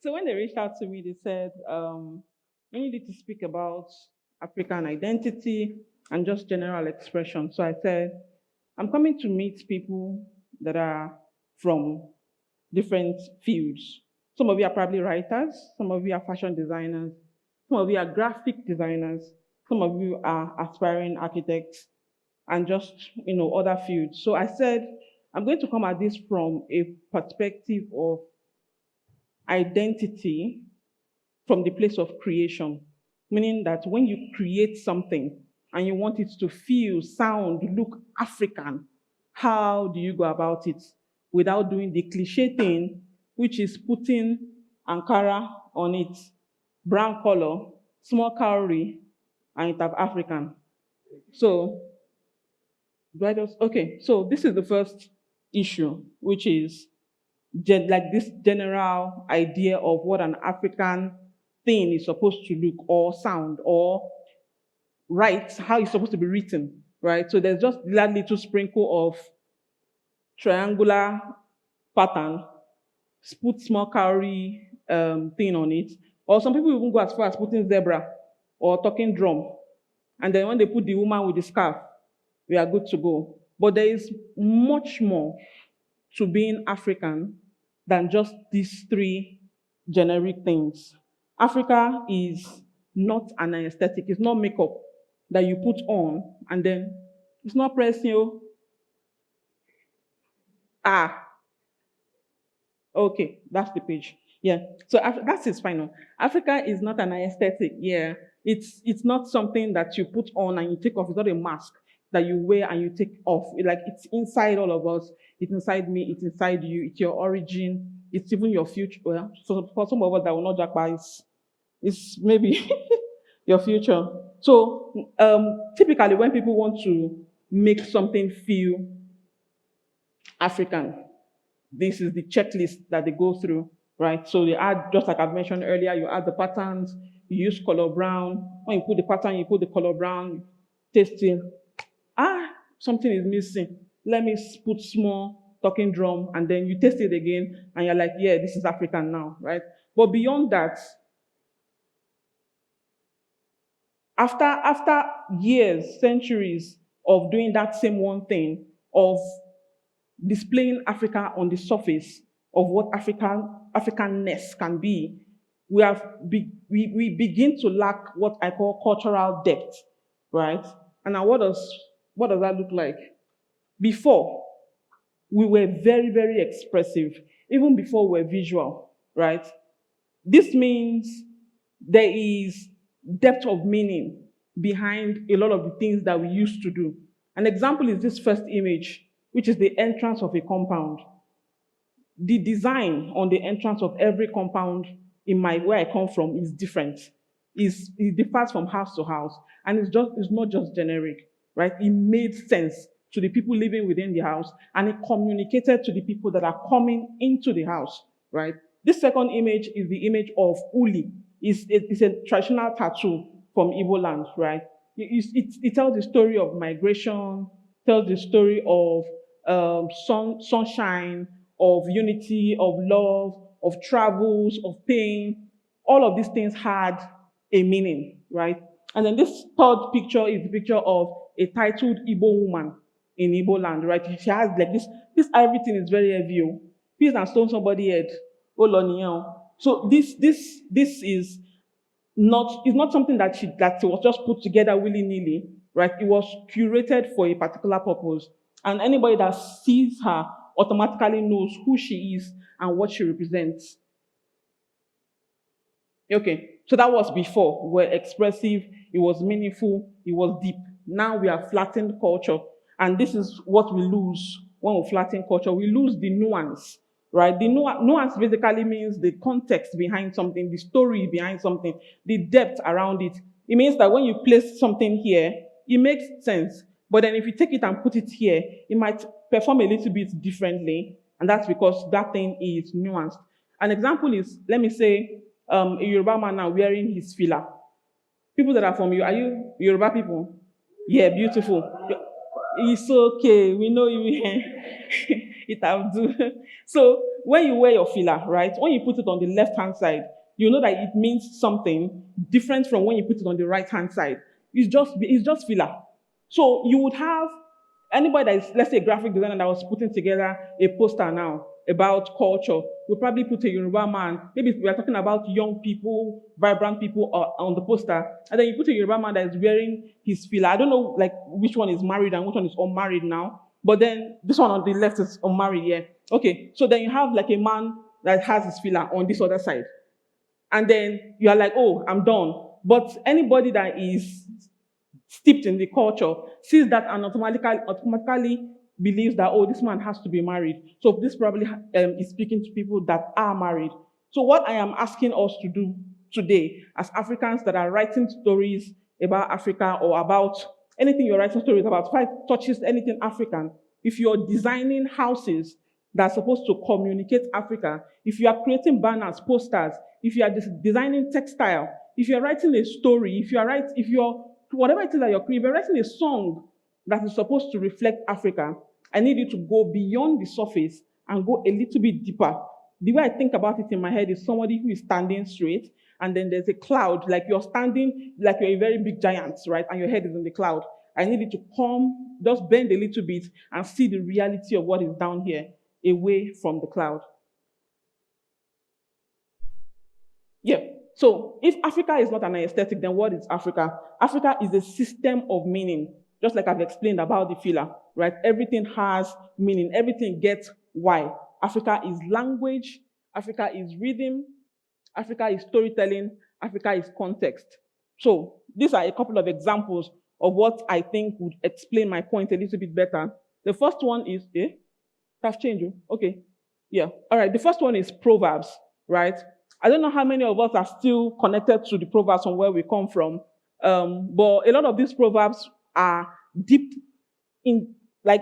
So when they reached out to me, they said, we needed to speak about African identity and just general expression. So I said, I'm coming to meet people that are from different fields. Some of you are probably writers, some of you are fashion designers, some of you are graphic designers, some of you are aspiring architects, and just other fields. So I said, I'm going to come at this from a perspective of identity from the place of creation, meaning that when you create something and you want it to feel, sound, look African, how do you go about it without doing the cliche thing, which is putting Ankara on it, brown color, small cowrie, and it have African. So, do I just, okay, so this is the first issue, which is like this general idea of what an African thing is supposed to look or sound or write, how it's supposed to be written, right? So there's just that little sprinkle of triangular pattern, put small cowrie thing on it, or some people even go as far as putting zebra or talking drum, and then when they put the woman with the scarf, we are good to go. But there is much more to being African than just these three generic things. Africa is not an aesthetic, it's not makeup that you put on and then it's not pressing you. Ah, okay, that's the page. Yeah, so that's his final. Africa is not an aesthetic. Yeah, it's not something that you put on and you take off. It's not a mask that you wear and you take off. Like it's inside all of us. It's inside me. It's inside you. It's your origin. It's even your future. Well, so for some of us that will not jackpot, it's maybe your future. So typically, when people want to make something feel African, this is the checklist that they go through, right? So they add, just like I've mentioned earlier, you add the patterns, you use color brown. When you put the pattern, you put the color brown, taste it. Ah, something is missing. Let me put small talking drum, and then you taste it again, and you're like, yeah, this is African now, right? But beyond that, after years, centuries of doing that same one thing, of displaying Africa on the surface of what Africanness can be, we begin to lack what I call cultural depth, right? And now what does that look like? Before, we were very, very expressive, even before we were visual, right? This means there is depth of meaning behind a lot of the things that we used to do. An example is this first image, which is the entrance of a compound. The design on the entrance of every compound in where I come from is different. It differs from house to house, and it's not just generic, right? It made sense to the people living within the house, and it communicated to the people that are coming into the house, right? This second image is the image of Uli. It's a traditional tattoo from Igbo land, right? It tells the story of migration, tells the story of sunshine, of unity, of love, of travels, of pain. All of these things had a meaning, right? And then this third picture is the picture of a titled Igbo woman in Igbo land, right? She has like this everything is very heavy. Oh. Please and stone somebody head. Oh, Lord, so this is not it's not something that was just put together willy-nilly, right? It was curated for a particular purpose. And anybody that sees her automatically knows who she is and what she represents. Okay, so that was before. We were expressive, it was meaningful, it was deep. Now we are flattened culture. And this is what we lose when we flatten culture. We lose the nuance, right? The nuance basically means the context behind something, the story behind something, the depth around it. It means that when you place something here, it makes sense. But then if you take it and put it here, it might perform a little bit differently. And that's because that thing is nuanced. An example is, let me say, a Yoruba man now wearing his fila. People that are from you, are you Yoruba people? Yeah, beautiful. It's okay. We know you. it have do. So when you wear your filler, right? When you put it on the left hand side, you know that it means something different from when you put it on the right hand side. It's just filler. So you would have anybody that is, let's say, a graphic designer that was putting together a poster now about culture, will probably put a Yoruba man. Maybe we are talking about young people, vibrant people on the poster, and then you put a Yoruba man that is wearing his filler. I don't know like which one is married and which one is unmarried now, but then this one on the left is unmarried. Yeah. Okay. So then you have like a man that has his filler on this other side, and then you are like, oh, I'm done. But anybody that is steeped in the culture sees that and automatically believes that, oh, this man has to be married. So this probably is speaking to people that are married. So what I am asking us to do today as Africans that are writing stories about Africa or about anything you're writing stories about, if it touches anything African, if you're designing houses that are supposed to communicate Africa, if you are creating banners, posters, if you are designing textile, if you're writing a story, if you're whatever it is that you're creating, if you're writing a song that is supposed to reflect Africa, I need you to go beyond the surface and go a little bit deeper. The way I think about it in my head is somebody who is standing straight, and then there's a cloud, like you're standing, like you're a very big giant, right? And your head is in the cloud. I need you to come, just bend a little bit and see the reality of what is down here, away from the cloud. Yeah. So if Africa is not an aesthetic, then what is Africa? Africa is a system of meaning, just like I've explained about the filler, right? Everything has meaning. Everything gets why. Africa is language. Africa is rhythm. Africa is storytelling. Africa is context. So these are a couple of examples of what I think would explain my point a little bit better. The first one is, I've changed you. Okay. Yeah. All right. The first one is proverbs, right? I don't know how many of us are still connected to the proverbs from where we come from, but a lot of these proverbs are deep in, like,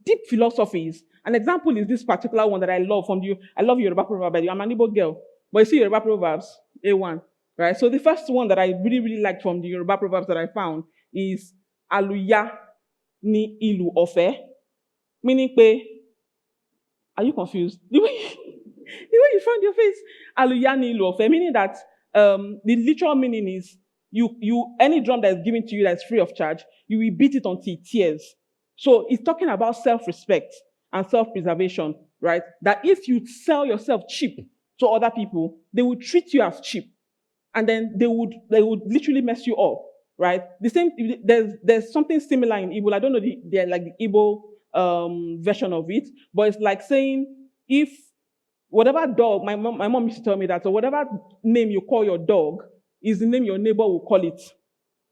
deep philosophies. An example is this particular one that I love from you. I love Yoruba proverbs. I'm an Igbo girl, but you see Yoruba proverbs, A1, right? So the first one that I really, really liked from the Yoruba proverbs that I found is Aluya ni ilu ofe, meaning pe. Are you confused? The way you found your face, Aluyani Lofe, meaning that the literal meaning is any drum that is given to you that's free of charge, you will beat it until it tears. So it's talking about self-respect and self-preservation, right? That if you sell yourself cheap to other people, they will treat you as cheap, and then they would literally mess you up, right? The same. There's something similar in Igbo. I don't know the Igbo version of it, but it's like saying if whatever dog, my mom used to tell me that, so whatever name you call your dog is the name your neighbor will call it.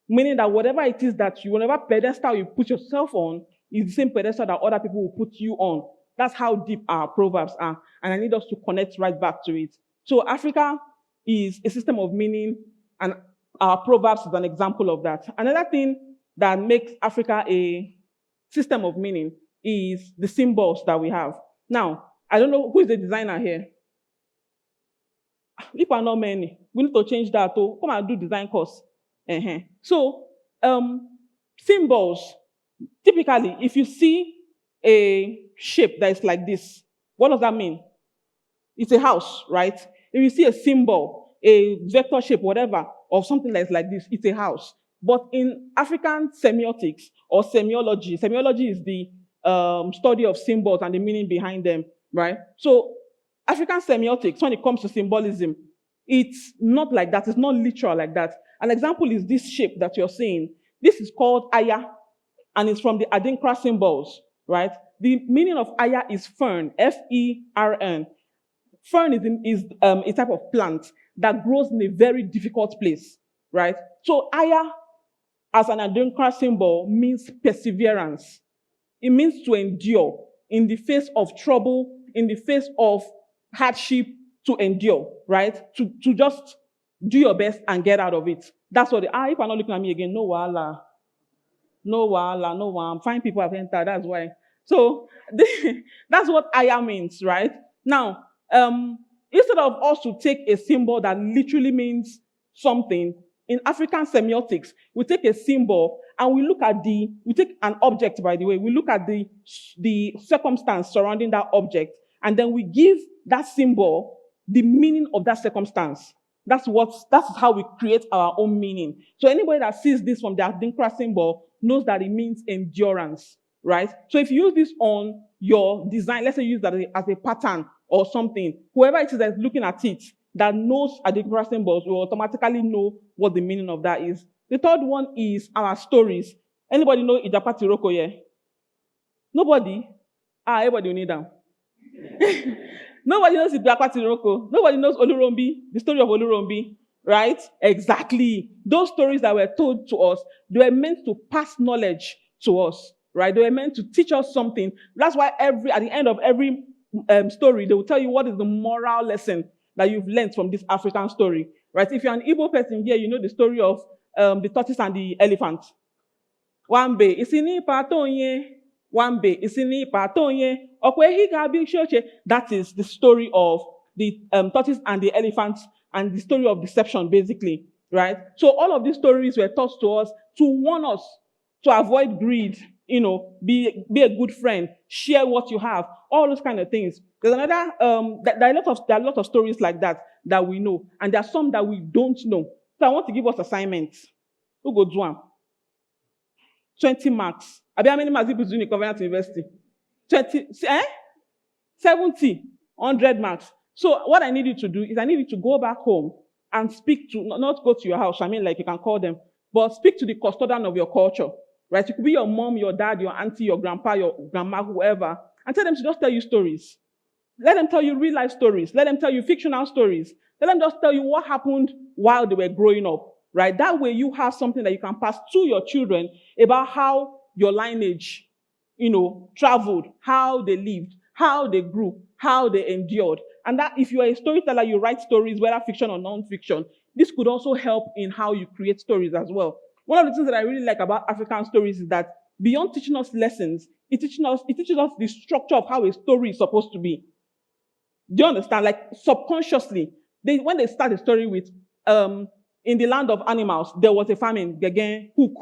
Meaning that whatever it is that whatever pedestal you put yourself on is the same pedestal that other people will put you on. That's how deep our proverbs are. And I need us to connect right back to it. So Africa is a system of meaning, and our proverbs is an example of that. Another thing that makes Africa a system of meaning is the symbols that we have. Now, I don't know who is the designer here. If are not many, we need to change that to come and do design course. So, symbols. Typically, if you see a shape that is like this, what does that mean? It's a house, right? If you see a symbol, a vector shape, whatever, of something that's like this, it's a house. But in African semiotics or semiology, semiology is the study of symbols and the meaning behind them, right? So African semiotics, when it comes to symbolism, it's not like that. It's not literal like that. An example is this shape that you're seeing. This is called Aya, and it's from the Adinkra symbols, right? The meaning of Aya is fern, F-E-R-N. Fern is a type of plant that grows in a very difficult place, right? So Aya, as an Adinkra symbol, means perseverance. It means to endure in the face of trouble, in the face of hardship, to endure, right? To just do your best and get out of it. That's what if you're not looking at me again, no wahala. No wahala, no wahala. Fine people have entered, that's why. So that's what Aya means, right? Now, instead of us to take a symbol that literally means something in African semiotics, we take a symbol and we take an object, by the way, we look at the circumstance surrounding that object, and then we give that symbol the meaning of that circumstance. That's how we create our own meaning. So anybody that sees this from the Adinkra symbol knows that it means endurance, right? So if you use this on your design, let's say you use that as a pattern or something, whoever it is that's looking at it that knows Adinkra symbols will automatically know what the meaning of that is. The third one is our stories. Anybody know Ijapati Roko here? Nobody? Everybody will need them. Nobody knows Ijapati Roko. Nobody knows Olurombi, the story of Olurombi, right? Exactly. Those stories that were told to us, they were meant to pass knowledge to us, right? They were meant to teach us something. That's why at the end of every story, they will tell you what is the moral lesson that you've learned from this African story, right? If you're an Igbo person here, you know the story of the tortoise and the elephant. Wambe, isini patonye. Wambe, isini patonye. That is the story of the tortoise and the elephant and the story of deception, basically, right? So all of these stories were taught to us to warn us to avoid greed, be a good friend, share what you have, all those kind of things. There's another, there are a lot of stories like that we know, and there are some that we don't know. So I want to give us assignments. Who go do one? 20 marks. How many marks people do in Covenant University? 20, 70, 100 marks. So what I need you to do is I need you to go back home and speak to, not go to your house, I mean like you can call them, but speak to the custodian of your culture, right? It could be your mom, your dad, your auntie, your grandpa, your grandma, whoever, and tell them to just tell you stories. Let them tell you real life stories. Let them tell you fictional stories. Let them just tell you what happened while they were growing up, right? That way you have something that you can pass to your children about how your lineage, traveled, how they lived, how they grew, how they endured. And that if you are a storyteller, you write stories, whether fiction or non-fiction, this could also help in how you create stories as well. One of the things that I really like about African stories is that beyond teaching us lessons, it teaches us the structure of how a story is supposed to be. Do you understand? Like subconsciously, when they start a story with, in the land of animals, there was a famine, again, hook.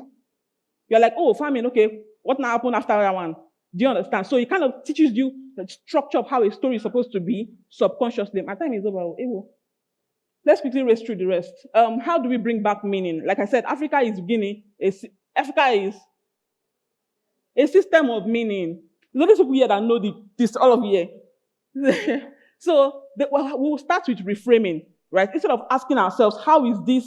You're like, oh, famine, okay, what now happened after that one? Do you understand? So it kind of teaches you the structure of how a story is supposed to be subconsciously. My time is over. Let's quickly race through the rest. How do we bring back meaning? Like I said, Africa is beginning. Africa is a system of meaning. There's only people here that know this, all of you here. So we'll start with reframing, right? Instead of asking ourselves, how is this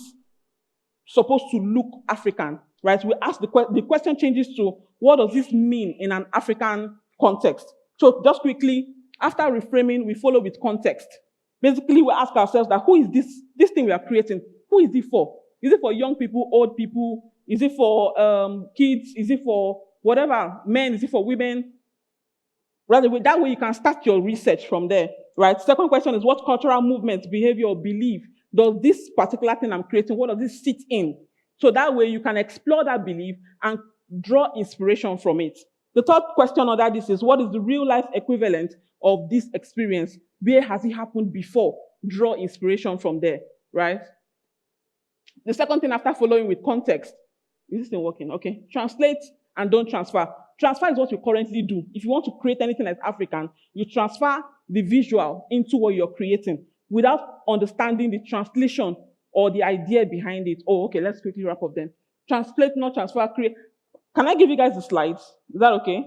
supposed to look African, right? We ask the question changes to, what does this mean in an African context? So just quickly, after reframing, we follow with context. Basically, we ask ourselves that who is this thing we are creating? Who is it for? Is it for young people, old people? Is it for kids? Is it for whatever, men? Is it for women? Rather, that way you can start your research from there, right? Second question is, what cultural movement, behavior, or belief does this particular thing I'm creating, what does this sit in? So that way you can explore that belief and draw inspiration from it. The third question under this is, what is the real life equivalent of this experience? Where has it happened before? Draw inspiration from there, right? The second thing after following with context, is this thing working? Okay. Translate and don't transfer. Transfer is what you currently do. If you want to create anything that's African, you transfer the visual into what you're creating without understanding the translation or the idea behind it. Oh, okay, let's quickly wrap up then. Translate, not transfer, create. Can I give you guys the slides? Is that okay?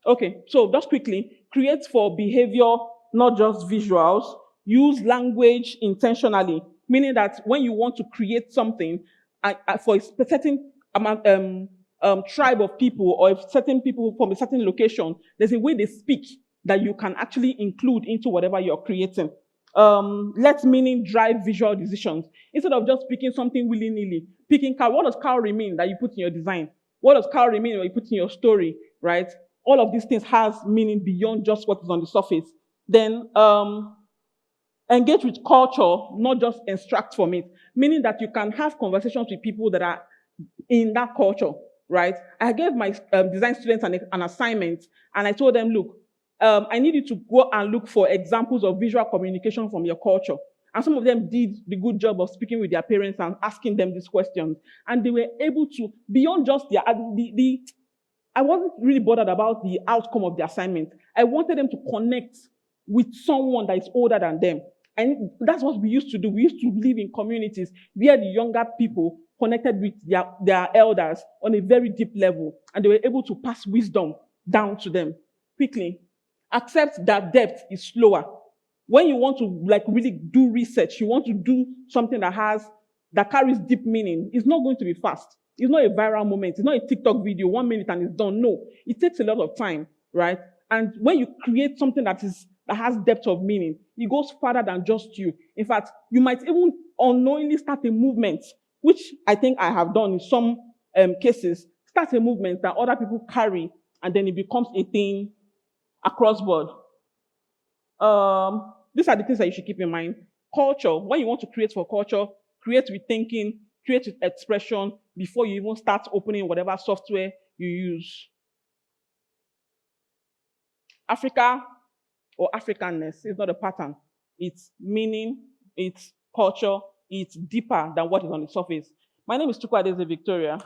Okay, so just quickly, create for behavior, not just visuals. Use language intentionally, meaning that when you want to create something for a certain tribe of people or certain people from a certain location, there's a way they speak that you can actually include into whatever you're creating. Let meaning drive visual decisions. Instead of just picking something willy-nilly, picking cowrie. What does cowrie mean that you put in your design? What does cowrie mean when you put in your story, right? All of these things has meaning beyond just what is on the surface. Then engage with culture, not just extract from it. Meaning that you can have conversations with people that are in that culture, right? I gave my design students an assignment, and I told them, look, I need you to go and look for examples of visual communication from your culture. And some of them did the good job of speaking with their parents and asking them these questions. And they were able to, beyond just I wasn't really bothered about the outcome of the assignment. I wanted them to connect with someone that is older than them. And that's what we used to do. We used to live in communities where the younger people connected with their elders on a very deep level, and they were able to pass wisdom down to them quickly. Accept that depth is slower. When you want to like really do research, you want to do something that carries deep meaning, it's not going to be fast. It's not a viral moment. It's not a TikTok video, 1 minute and it's done. No, it takes a lot of time, right? And when you create something that has depth of meaning, it goes further than just you. In fact, you might even unknowingly start a movement, which I think I have done in some cases. Start a movement that other people carry, and then it becomes a thing across board. These are the things that you should keep in mind. Culture, when you want to create for culture, create with thinking, create with expression before you even start opening whatever software you use. Africa or Africanness is not a pattern. It's meaning, it's culture, it's deeper than what is on the surface. My name is Chukwu Adeze Victoria.